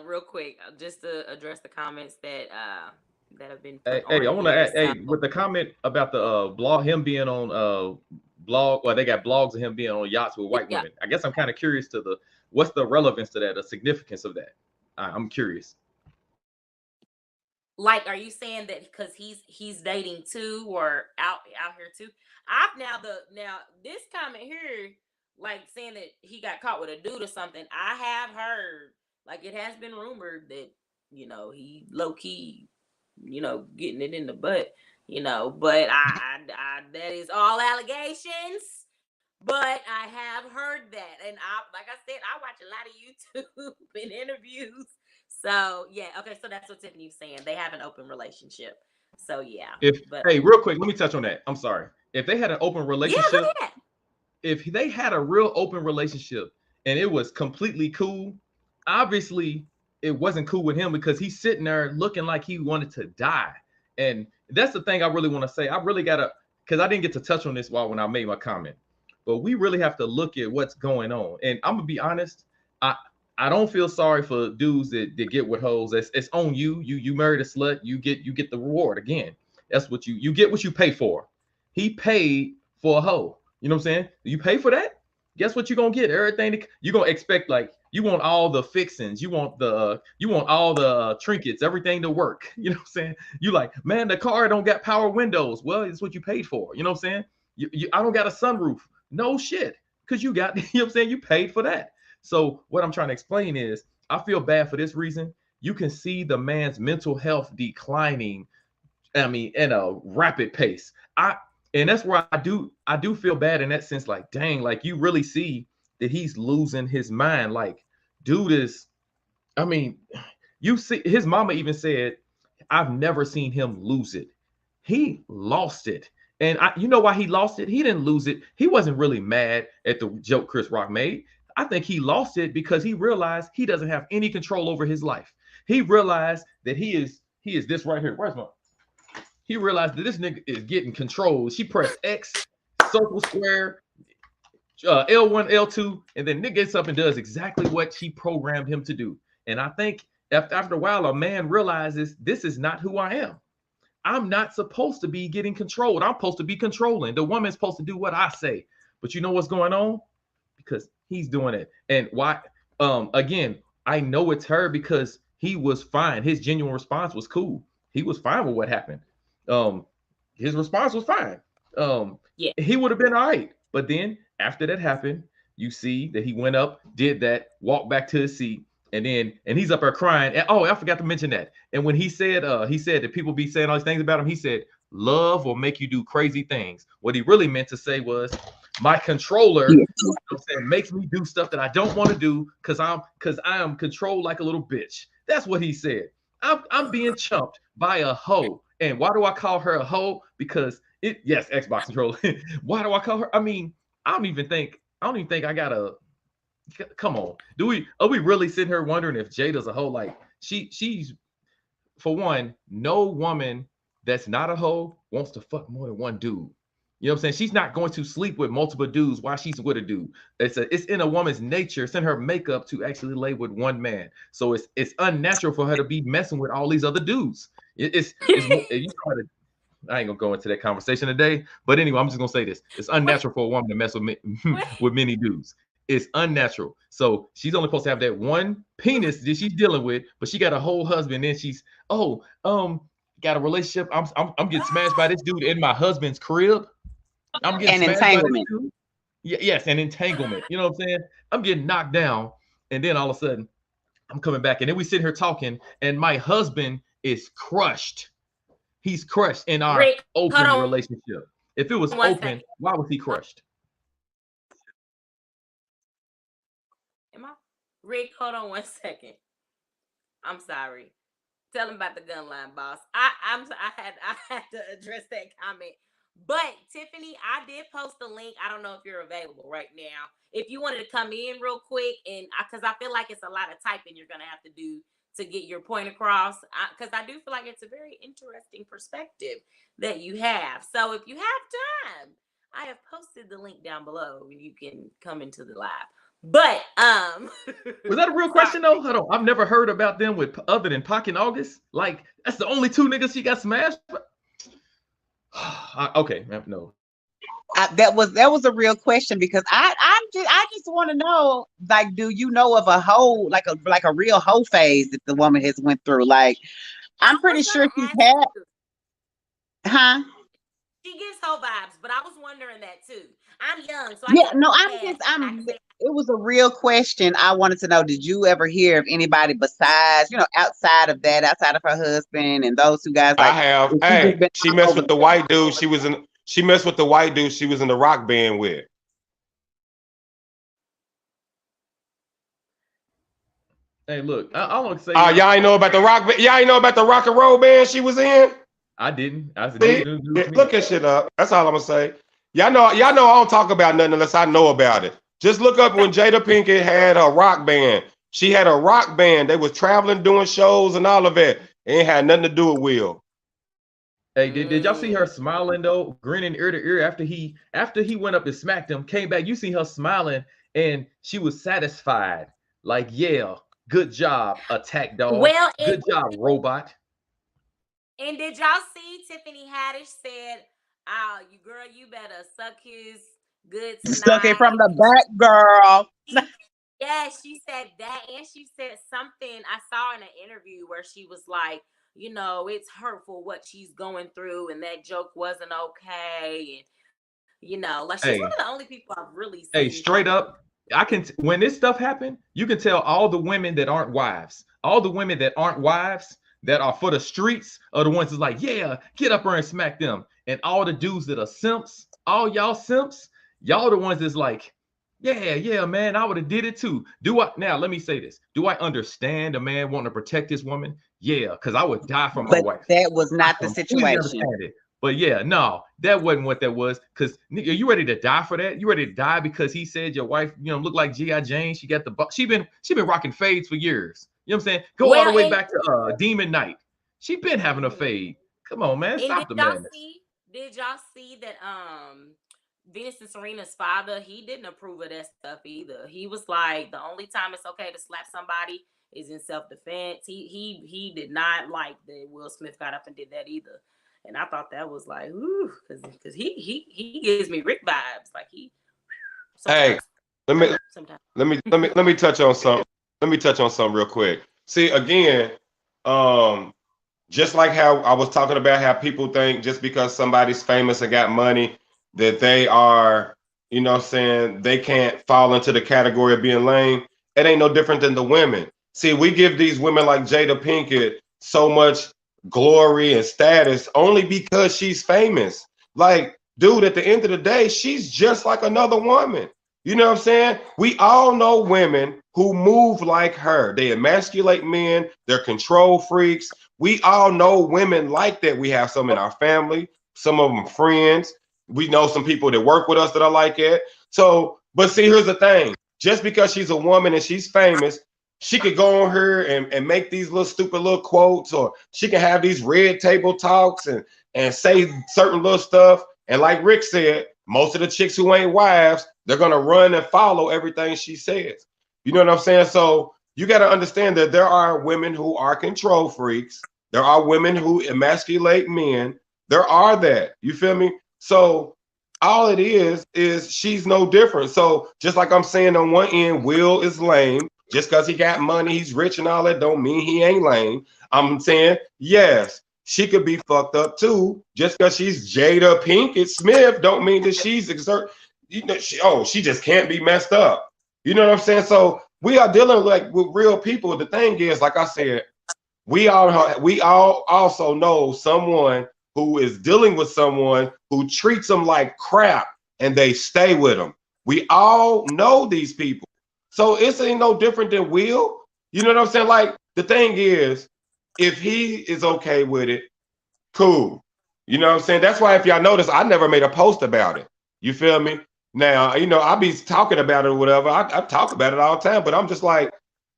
real quick, just to address the comments that have been. I want to add, with the comment about the blog, him being on blog, well, they got blogs of him being on yachts with white women. I guess I'm kind of curious to what's the relevance to that, the significance of that. I'm curious. Like, are you saying that because he's dating too, or out here too? Now this comment here, like saying that he got caught with a dude or something. I have heard, like, it has been rumored that he low key, getting it in the butt, But I that is all allegations. But I have heard that, and like I said, I watch a lot of YouTube and interviews. So yeah, okay. So that's what Tiffany's saying. They have an open relationship. So yeah. Hey, real quick, let me touch on that. I'm sorry. If they had an open relationship, if they had a real open relationship and it was completely cool, obviously it wasn't cool with him because he's sitting there looking like he wanted to die. And that's the thing I really want to say. I really gotta, because I didn't get to touch on this when I made my comment. But we really have to look at what's going on. And I'm gonna be honest, I don't feel sorry for dudes that get with hoes. It's on you. You married a slut, you get the reward. Again, that's what you get what you pay for. He paid for a hoe. You know what I'm saying? You pay for that? Guess what you're gonna get? Everything you're gonna expect, like you want all the fixings, you want all the trinkets, everything to work. You know what I'm saying? You like, man, the car don't got power windows. Well, it's what you paid for. You know what I'm saying? I don't got a sunroof. No shit. Because you got, you know what I'm saying? You paid for that. So what I'm trying to explain is I feel bad for this reason. You can see the man's mental health declining, in a rapid pace. And that's where I do feel bad in that sense. Like, dang, like you really see that he's losing his mind. Like, dude is, you see, his mama even said, I've never seen him lose it. He lost it. And you know why he lost it? He didn't lose it. He wasn't really mad at the joke Chris Rock made. I think he lost it because he realized he doesn't have any control over his life. He realized that he is this right here. Where's my? He realized that this nigga is getting control. She pressed X, circle, square. L1, L2, and then Nick gets up and does exactly what she programmed him to do. And I think after a while, a man realizes this is not who I am. I'm not supposed to be getting controlled. I'm supposed to be controlling. The woman's supposed to do what I say. But you know what's going on? Because he's doing it. And why? Again, I know it's her because he was fine. His genuine response was cool. He was fine with what happened. His response was fine. Yeah, he would have been all right. But then after that happened, you see that he went up, did that, walked back to his seat, and he's up there crying. And I forgot to mention that. And when he said that people be saying all these things about him, he said, love will make you do crazy things. What he really meant to say was, my controller makes me do stuff that I don't want to do because I am controlled like a little bitch. That's what he said. I'm being chumped by a hoe. And why do I call her a hoe? Because yes, Xbox controller. Why do I call her? I mean, I don't even think I gotta. Come on, are we really sitting here wondering if Jada's a hoe? Like she's for one, no woman that's not a hoe wants to fuck more than one dude. You know what I'm saying? She's not going to sleep with multiple dudes while she's with a dude. It's in a woman's nature, it's in her makeup to actually lay with one man. So it's unnatural for her to be messing with all these other dudes. It's I ain't gonna go into that conversation today, but anyway, I'm just gonna say this: it's unnatural for a woman to mess with many dudes. It's unnatural. So she's only supposed to have that one penis that she's dealing with, but she got a whole husband. And she's got a relationship. I'm getting smashed by this dude in my husband's crib. I'm getting and entanglement. Yes, and entanglement. You know what I'm saying? I'm getting knocked down, and then all of a sudden, I'm coming back, and then we sit here talking, and my husband is crushed. He's crushed in our open relationship. If it was open, why was he crushed? Rick, hold on 1 second. I'm sorry. Tell him about the gun line, boss. I had to address that comment. But Tiffany, I did post a link. I don't know if you're available right now. If you wanted to come in real quick, and because I feel like it's a lot of typing you're gonna have to do to get your point across, because I do feel like it's a very interesting perspective that you have. So if you have time, I have posted the link down below. You can come into the live. But was that a real question though? Hold on, I've never heard about them with other than Pac and August. Like that's the only two niggas she got smashed. Okay, no. That was a real question because I just want to know, like, do you know of a hoe, like a real hoe phase that the woman has went through? Like, I'm pretty sure she's had. Huh? She gives hoe vibes, but I was wondering that too. I'm young, so it was a real question. I wanted to know, did you ever hear of anybody besides, outside of her husband and those two guys? Like, I have. Hey, she messed with the white dude. She messed with the white dude she was in the rock band with. Hey, look, I want to say. Y'all ain't know about the rock. Y'all ain't know about the rock and roll band she was in. I didn't. Look that shit up. That's all I'm gonna say. Y'all know I don't talk about nothing unless I know about it. Just look up when Jada Pinkett had a rock band. She had a rock band. They was traveling, doing shows and all of that. It ain't had nothing to do with Will. Hey, did y'all see her smiling though, grinning ear to ear after he went up and smacked him, came back? You see her smiling and she was satisfied. Like, yeah, good job, attack dog. Well, good job, robot. And did y'all see Tiffany Haddish said, you better suck his good tonight. Suck it from the back, girl. Yeah, she said that, and she said something I saw in an interview where she was like, it's hurtful what she's going through, and that joke wasn't okay, and like she's one of the only people I've really seen. Hey, straight up, when this stuff happened, you can tell all the women that aren't wives, that are for the streets are the ones that's like, yeah, get up there and smack them. And all the dudes that are simps, all y'all simps, y'all the ones that's like, yeah, man, I would have did it too. Now, let me say this. Do I understand a man wanting to protect his woman? Yeah, because I would die for my wife. That was not the situation. But yeah, no, that wasn't what that was. Because are you ready to die for that? You ready to die because he said your wife, looked like G.I. Jane? She got she been rocking fades for years. You know what I'm saying? Go all the way back to Demon Knight. She been having a fade. Come on, man. Stop the madness. Did y'all see that Venus and Serena's father, he didn't approve of that stuff either. He was like, the only time it's okay to slap somebody is in self-defense. He did not like that Will Smith got up and did that either. And I thought that was like, ooh, because he gives me Rick vibes. Like he Hey, sometimes. let me touch on something. Let me touch on something real quick. See, again, just like how I was talking about how people think just because somebody's famous and got money that they are, you know what I'm saying, they can't fall into the category of being lame. It ain't no different than the women. See, we give these women like Jada Pinkett so much glory and status only because she's famous. Like, dude, at the end of the day, she's just like another woman. You know what I'm saying? We all know women who move like her. They emasculate men, they're control freaks. We all know women like that. We have some in our family, some of them friends. We know some people that work with us that are like it. So, but see, here's the thing. Just because she's a woman and she's famous, she could go on here and make these little stupid little quotes, or she can have these red table talks and say certain little stuff. And like Rick said, most of the chicks who ain't wives, they're going to run and follow everything she says. You know what I'm saying? So you got to understand that there are women who are control freaks. There are women who emasculate men. There are that. You feel me? So all it is she's no different. So just like I'm saying, on one end, Will is lame. Just because he got money, he's rich and all that, don't mean he ain't lame. I'm saying, yes, she could be fucked up too. Just because she's Jada Pinkett Smith don't mean that she's she just can't be messed up. You know what I'm saying? So we are dealing like with real people. The thing is, like I said, we all also know someone who is dealing with someone who treats them like crap and they stay with them. We all know these people. So it's ain't no different than Will. You know what I'm saying? Like, the thing is, if he is okay with it, cool. You know what I'm saying? That's why, if y'all notice, I never made a post about it. You feel me? Now, you know, I be talking about it or whatever. I talk about it all the time, but I'm just like,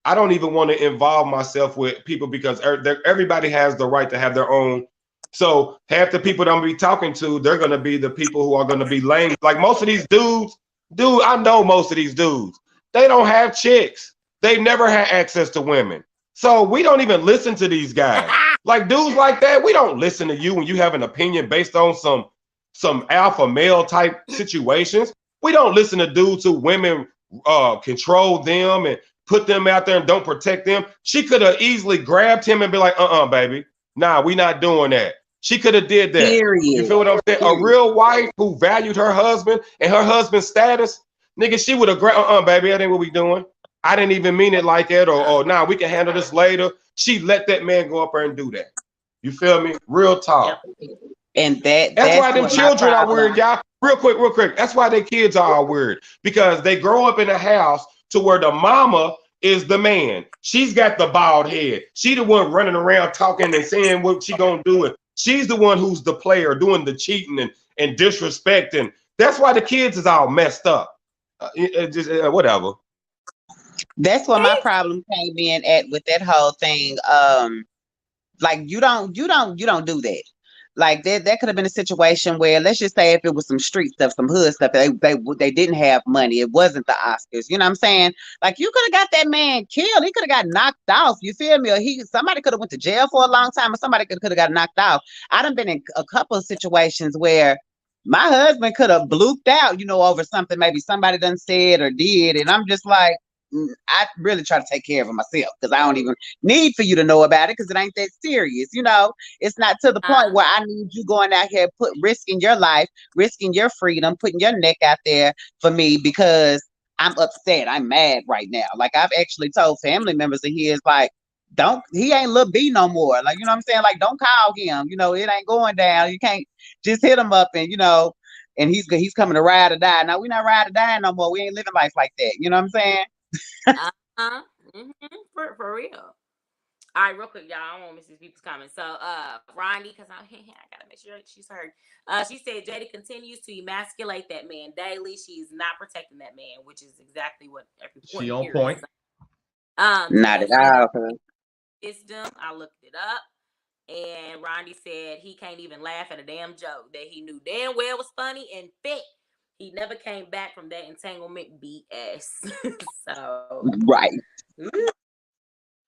I don't even want to involve myself with people because everybody has the right to have their own. So half the people that I'm gonna be talking to, they're gonna be the people who are gonna be lame. Like most of these dudes, I know most of these dudes. They don't have chicks. They've never had access to women. So we don't even listen to these guys. Like dudes like that, we don't listen to you when you have an opinion based on some alpha male type situations. We don't listen to dudes who women control them and put them out there and don't protect them. She could have easily grabbed him and be like, baby, nah, we not doing that. She could have did that. Period. You feel what I'm saying? A real wife who valued her husband and her husband's status, nigga, she would have grabbed, baby, that ain't what we doing. I didn't even mean it like that, or nah, we can handle this later. She let that man go up there and do that. You feel me? Real talk. And that's why them children are weird, y'all. Real quick. That's why their kids are all weird, because they grow up in a house to where the mama is the man. She's got the bald head. She the one running around talking and saying what she gonna do. And she's the one who's the player doing the cheating and disrespecting. That's why the kids is all messed up. Whatever. That's where my problem came in at with that whole thing. Like you don't do that. Like that could have been a situation where, let's just say, if it was some street stuff, some hood stuff, they didn't have money. It wasn't the Oscars. You know what I'm saying? Like, you could have got that man killed. He could have got knocked off. You feel me? Or somebody could have went to jail for a long time, or somebody could have got knocked off. I done been in a couple of situations where my husband could have blooped out, over something maybe somebody done said or did, and I'm just like, I really try to take care of it myself, because I don't even need for you to know about it, because it ain't that serious. It's not to the point where I need you going out here risking your life, risking your freedom, putting your neck out there for me because I'm upset, I'm mad right now. Like, I've actually told family members of his, like, he ain't Lil B no more. Like, you know what I'm saying? Like, don't call him. It ain't going down. You can't just hit him up and and he's coming to ride or die. Now, we not ride or die no more. We ain't living life like that. You know what I'm saying? For real. All right, real quick, y'all. I don't want to miss these people's comments. So, Rondi, because I gotta make sure she's heard. She said Jada continues to emasculate that man daily. She's not protecting that man, which is exactly what every point. She on point. Not at all. Wisdom. I looked it up, and Rondi said he can't even laugh at a damn joke that he knew damn well was funny and fit. he never came back from that entanglement BS. So Right.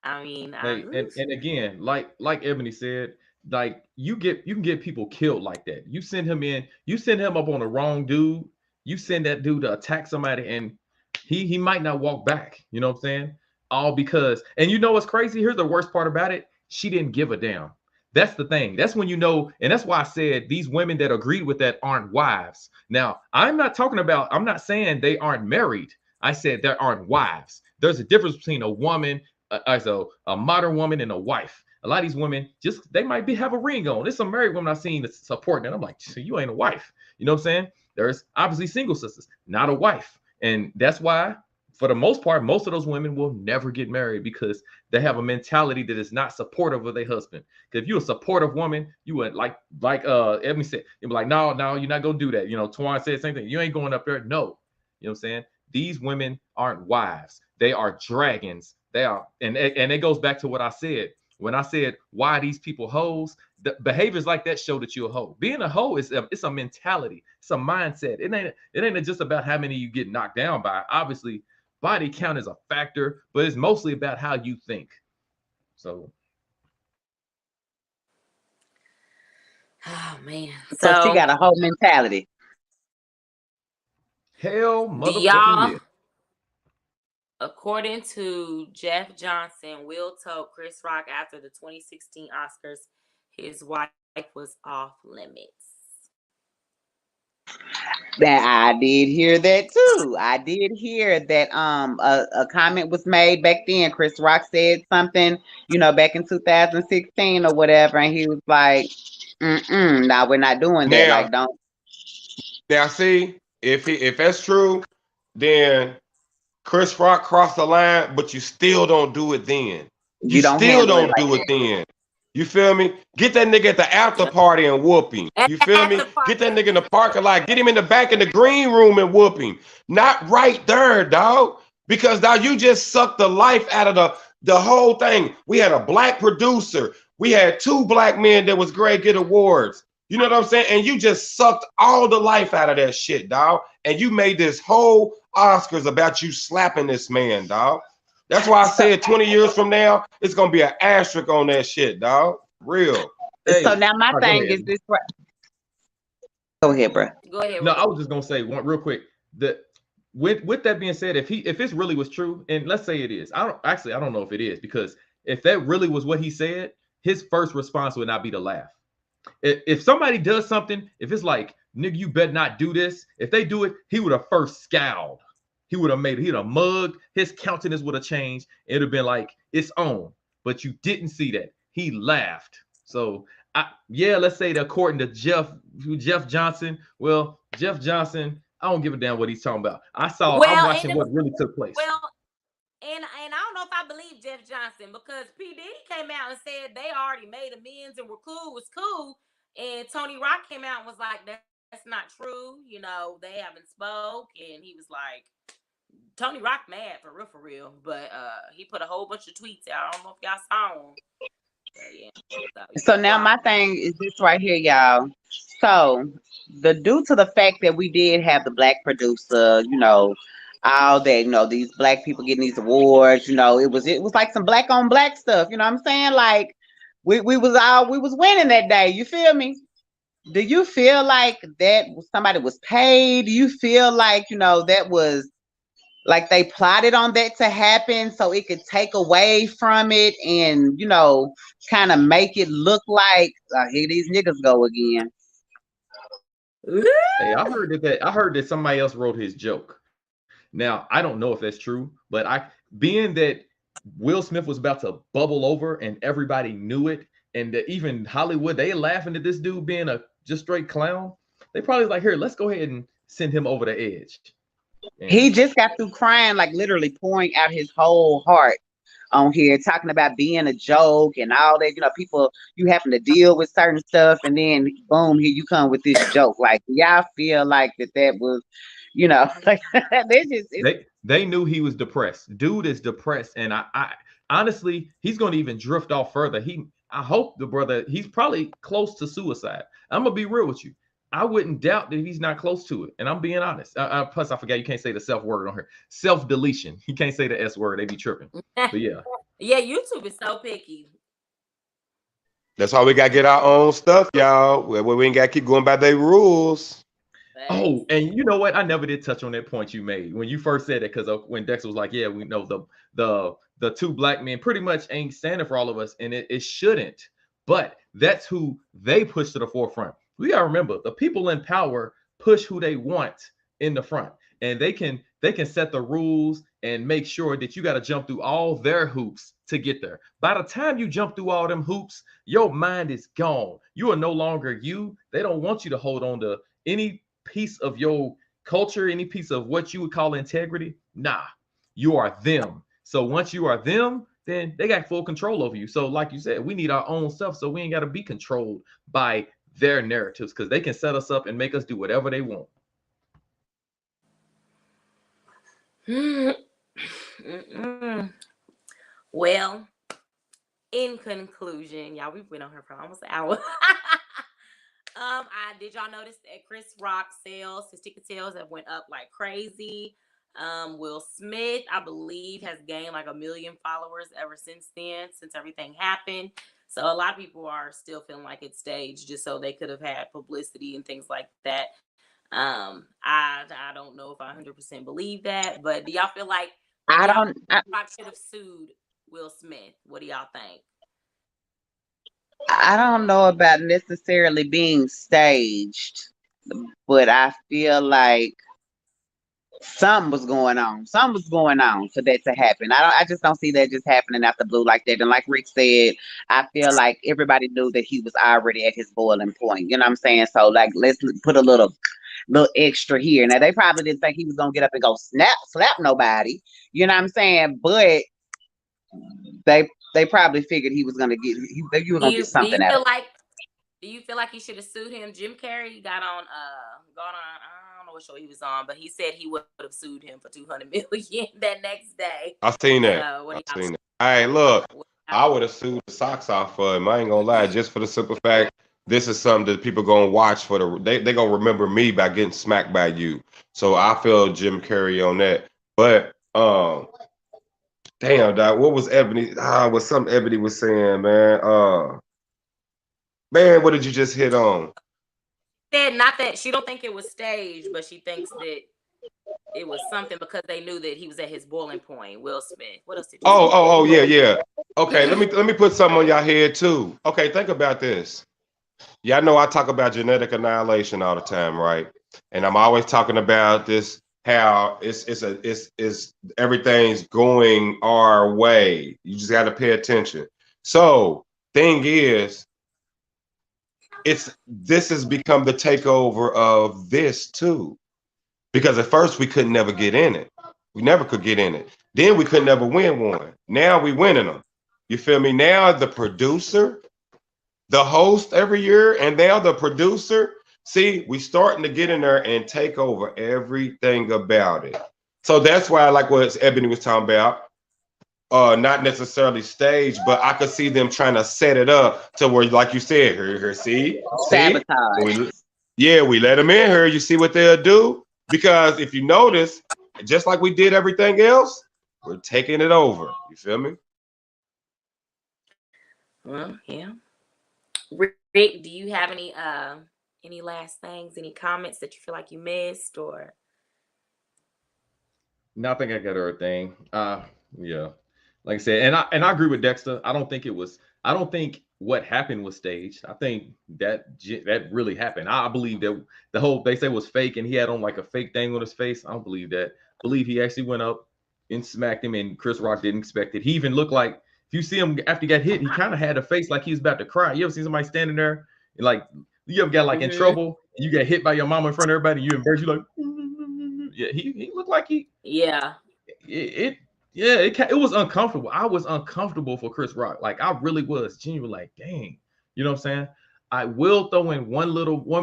I mean, Hey, and again, like Ebony said, like you can get people killed like that. You send him in, you send him up on the wrong dude, you send that dude to attack somebody, and he might not walk back. You know what I'm saying? All because, and you know what's crazy? Here's the worst part about it. She didn't give a damn. That's the thing. That's when you know, and that's why I said these women that agreed with that aren't wives. Now, I'm not saying they aren't married. I said there aren't wives. There's a difference between a woman, so a modern woman and a wife. A lot of these women they might have a ring on. There's some married women I've seen that's supporting it. I'm like, so you ain't a wife. You know what I'm saying? There's obviously single sisters, not a wife. And that's why, for the most part, most of those women will never get married because they have a mentality that is not supportive of their husband. Because if you're a supportive woman, you would like Ebony said, you'd be like, no, you're not gonna do that. You know, Twan said the same thing. You ain't going up there. No, you know what I'm saying? These women aren't wives. They are dragons. They are, and it goes back to what I said. When I said, why these people hoes, the behaviors like that show that you're a hoe. Being a hoe it's a mentality. It's a mindset. It ain't just about how many you get knocked down by. Obviously, body count is a factor, but it's mostly about how you think. So. Oh man. So she got a whole mentality. Hell, motherfucking yeah. According to Jeff Johnson, Will told Chris Rock after the 2016 Oscars his wife was off limits. That I did hear that too. I did hear that a comment was made back then. Chris Rock said something, back in 2016 or whatever, and he was like, "No, we're not doing that. Like, don't." Now, see, if that's true, then Chris Rock crossed the line, but you still don't do it then. You still don't do it then. You feel me? Get that nigga at the after party and whoop him. You feel me? Get that nigga in the parking lot. Get him in the back in the green room and whoop him. Not right there, dog. Because dog, you just sucked the life out of the whole thing. We had a black producer. We had 2 black men that was great, get awards. You know what I'm saying? And you just sucked all the life out of that shit, dog. And you made this whole Oscars about you slapping this man, dog. That's why I said 20 years from now, it's going to be an asterisk on that shit, dog. Real. Hey, so now my thing is this. Go ahead, bro. Go ahead. No, I was just going to say one real quick. With that being said, if it really was true, and let's say it is, I don't know if it is, because if that really was what he said, his first response would not be to laugh. If somebody does something, if it's like, nigga, you better not do this. If they do it, he would have first scowled. He'd have mugged. His countenance would have changed. It'd have been like, it's on. But you didn't see that. He laughed. So, let's say that according to Jeff Johnson, well, Jeff Johnson, I don't give a damn what he's talking about. I'm watching what really took place. Well, and I don't know if I believe Jeff Johnson, because P. Diddy came out and said they already made amends and were cool, was cool. And Tony Rock came out and was like, that's not true. You know, they haven't spoke. And he was like, Tony Rock mad for real. But he put a whole bunch of tweets out. I don't know if y'all saw him. So now my thing is this right here, y'all. So due to the fact that we did have the black producer, all that, these black people getting these awards, it was like some black on black stuff, you know what I'm saying? Like we was winning that day. You feel me? Do you feel like that somebody was paid? Do you feel like, that was like they plotted on that to happen so it could take away from it and, kind of make it look like here these niggas go again? Hey, I heard that somebody else wrote his joke. Now, I don't know if that's true, but being that Will Smith was about to bubble over and everybody knew it, and even Hollywood, they laughing at this dude being a just straight clown. They probably like, here, let's go ahead and send him over the edge. And he just got through crying, like literally pouring out his whole heart on here, talking about being a joke and all that. People, you having to deal with certain stuff, and then boom, here you come with this joke. Like, y'all feel like that was, like they knew he was depressed. Dude is depressed, and I honestly, he's going to even drift off further. I hope the brother, he's probably close to suicide. I'm gonna be real with you. I wouldn't doubt that he's not close to it. And I'm being honest. Plus, I forgot you can't say the self word on here. Self deletion. You can't say the S word. They be tripping. But yeah. Yeah, YouTube is so picky. That's why we got to get our own stuff, y'all. We ain't got to keep going by their rules. Oh, and you know what? I never did touch on that point you made when you first said it, because when Dexter was like, yeah, we know the two black men pretty much ain't standing for all of us, and it shouldn't. But that's who they push to the forefront. We gotta remember, the people in power push who they want in the front, and they can set the rules and make sure that you got to jump through all their hoops to get there. By the time you jump through all them hoops, your mind is gone. You are no longer you. They don't want you to hold on to any piece of your culture, any piece of what you would call integrity. Nah, you are them. So once you are them, then they got full control over you. So like you said, we need our own stuff, so we ain't got to be controlled by their narratives, because they can set us up and make us do whatever they want. Well, in conclusion, y'all, we've been on here for almost an hour. Did y'all notice that Chris Rock sales, his ticket sales have went up like crazy? Will Smith, I believe, has gained like 1 million followers ever since then, since everything happened. So a lot of people are still feeling like it's staged just so they could have had publicity and things like that. I don't know if I 100% believe that, but do y'all feel like Rock should have sued Will Smith? What do y'all think? I don't know about necessarily being staged, but I feel like something was going on. Something was going on for that to happen. I just don't see that just happening out the blue like that. And like Rick said, I feel like everybody knew that he was already at his boiling point. You know what I'm saying? So like, let's put a little extra here. Now they probably didn't think he was gonna get up and go slap nobody. You know what I'm saying? But they probably figured he was gonna get get something out of it. Do you feel like he should have sued him? Jim Carrey got on I don't know what show he was on, but he said he would have sued him for $200 million that next day. I've seen that. I've seen that. All right, look, I would have sued the socks off for him. I ain't gonna lie, just for the simple fact this is something that people gonna watch for they gonna remember me by getting smacked by you. So I feel Jim Carrey on that. But damn, dog, what was Ebony? What something Ebony was saying, man. Man, what did you just hit on? Said not that she don't think it was staged, but she thinks that it was something because they knew that he was at his boiling point. Will Smith. What else did you say? Yeah. Okay, let me put something on y'all head too. Okay, think about this. Y'all know I talk about genetic annihilation all the time, right? And I'm always talking about this, how it's everything's going our way. You just got to pay attention. So, thing is, this has become the takeover of this too, because at first we could never get in it. We never could get in it. Then we could never win one. Now we winning them. You feel me? Now the producer, the host every year, and now the producer. See, we starting to get in there and take over everything about it. So that's why I like what Ebony was talking about. Not necessarily staged, but I could see them trying to set it up to where, like you said, here, see, sabotage. We let them in here. You see what they'll do? Because if you notice, just like we did everything else, we're taking it over. You feel me? Well, yeah. Rick, do you have any last things, any comments that you feel like you missed, or? No, I think I got everything. Yeah. Like I said, and I agree with Dexter. I don't think what happened was staged. I think that really happened. I believe that the whole they say was fake, and he had on like a fake thing on his face. I don't believe that. I believe he actually went up and smacked him, and Chris Rock didn't expect it. He even looked like, if you see him after he got hit, he kind of had a face like he was about to cry. You ever see somebody standing there and like you ever got like in trouble and you get hit by your mama in front of everybody and you embarrassed, you like, yeah, he looked like it was uncomfortable. I was uncomfortable for Chris Rock. Like I really was genuinely like, dang, you know what I'm saying? I will throw in one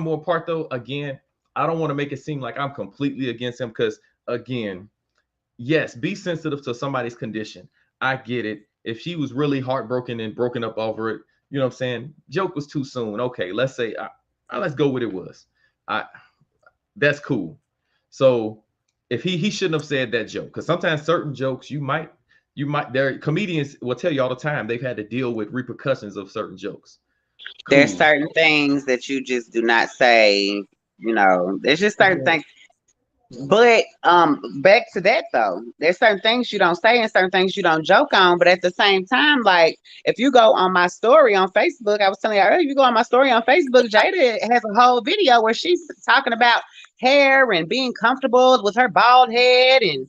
more part though. Again, I don't want to make it seem like I'm completely against him, because again, yes, be sensitive to somebody's condition. I get it. If she was really heartbroken and broken up over it, you know what I'm saying? Joke was too soon. Okay, let's say, let's go with it was. That's cool. So if he shouldn't have said that joke, because sometimes certain jokes you might their comedians will tell you all the time they've had to deal with repercussions of certain jokes. Cool. There's certain things that you just do not say. There's just certain things. But back to that though, there's certain things you don't say and certain things you don't joke on. But at the same time, like if you go on my story on Facebook, I was telling you earlier, if you go on my story on Facebook, Jada has a whole video where she's talking about hair and being comfortable with her bald head, and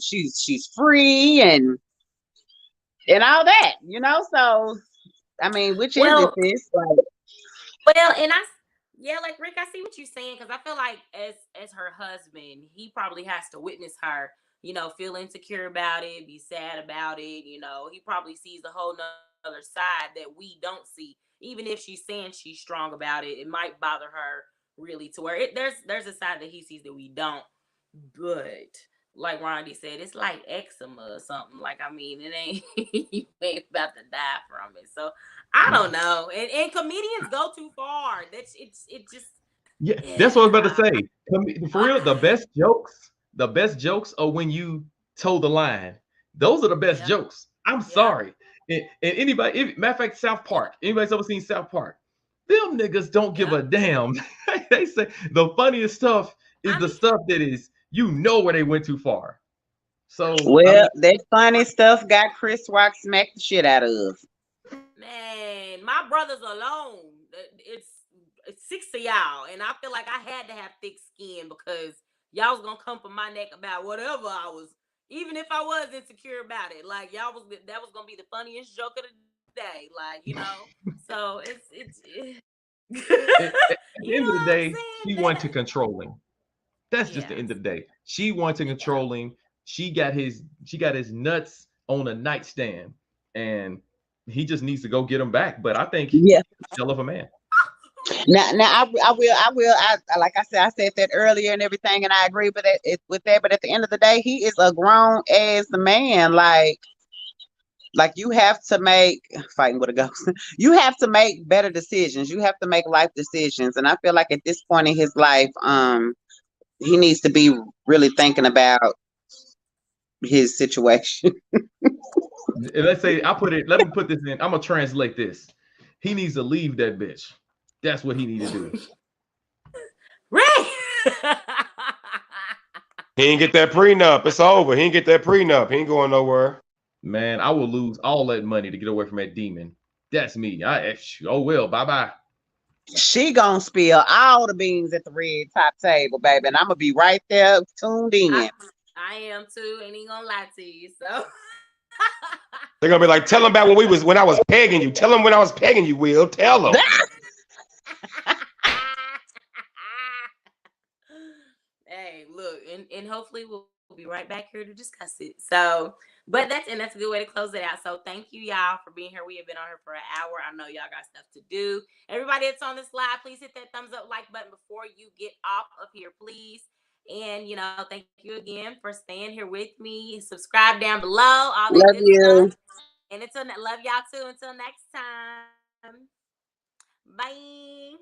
she's free and all that, So I mean, which is this? And like Rick, I see what you're saying, because I feel like as her husband, he probably has to witness her, feel insecure about it, be sad about it. He probably sees a whole nother side that we don't see. Even if she's saying she's strong about it, it might bother her really to where there's a side that he sees that we don't. But like Rondi said, it's like eczema or something. Like, I mean, it ain't you ain't about to die from it. So I don't know. And comedians go too far. It just that's what I was about to say. For real, the best jokes are when you toe the line. Those are the best jokes. I'm sorry. And anybody, matter of fact, South Park. Anybody's ever seen South Park? Them niggas don't give a damn. They say the funniest stuff is the stuff that is, where they went too far. So that funny stuff got Chris Rock smacked the shit out of. Man, my brothers alone, it's 6 of y'all, and I feel like I had to have thick skin because y'all was gonna come for my neck about whatever I was, even if I was insecure about it. Like that was gonna be the funniest joke of the day, So it's at the end of the day, she wanted to control him. That's just the end of the day. She wanted to control him. She got his nuts on a nightstand, and he just needs to go get them back. But I think he's a hell of a man. Now I will. Like I said that earlier and everything, and I agree with that. But at the end of the day, he is a grown ass man. Like you have to make fighting with a ghost. You have to make better decisions. You have to make life decisions. And I feel like at this point in his life, he needs to be really thinking about his situation. Let's say let me put this in. I'm gonna translate this. He needs to leave that bitch. That's what he needs to do. Right. He ain't get that prenup. It's over. He ain't get that prenup. He ain't going nowhere. Man, I will lose all that money to get away from that demon. That's me. Bye-bye. She gonna spill all the beans at the red top table, baby, and I'm gonna be right there tuned in. I am too, and he gonna lie to you. So they're gonna be like, tell him about when I was pegging you. Tell him when I was pegging you, Will. Tell him. Hey, look, and hopefully we'll be right back here to discuss it. So, but that's a good way to close it out. So thank you, y'all, for being here. We have been on here for an hour. I know y'all got stuff to do. Everybody that's on this live, please hit that thumbs up like button before you get off of here, please. And thank you again for staying here with me. Subscribe down below. All that love you. Stuff. And love y'all too. Until next time. Bye.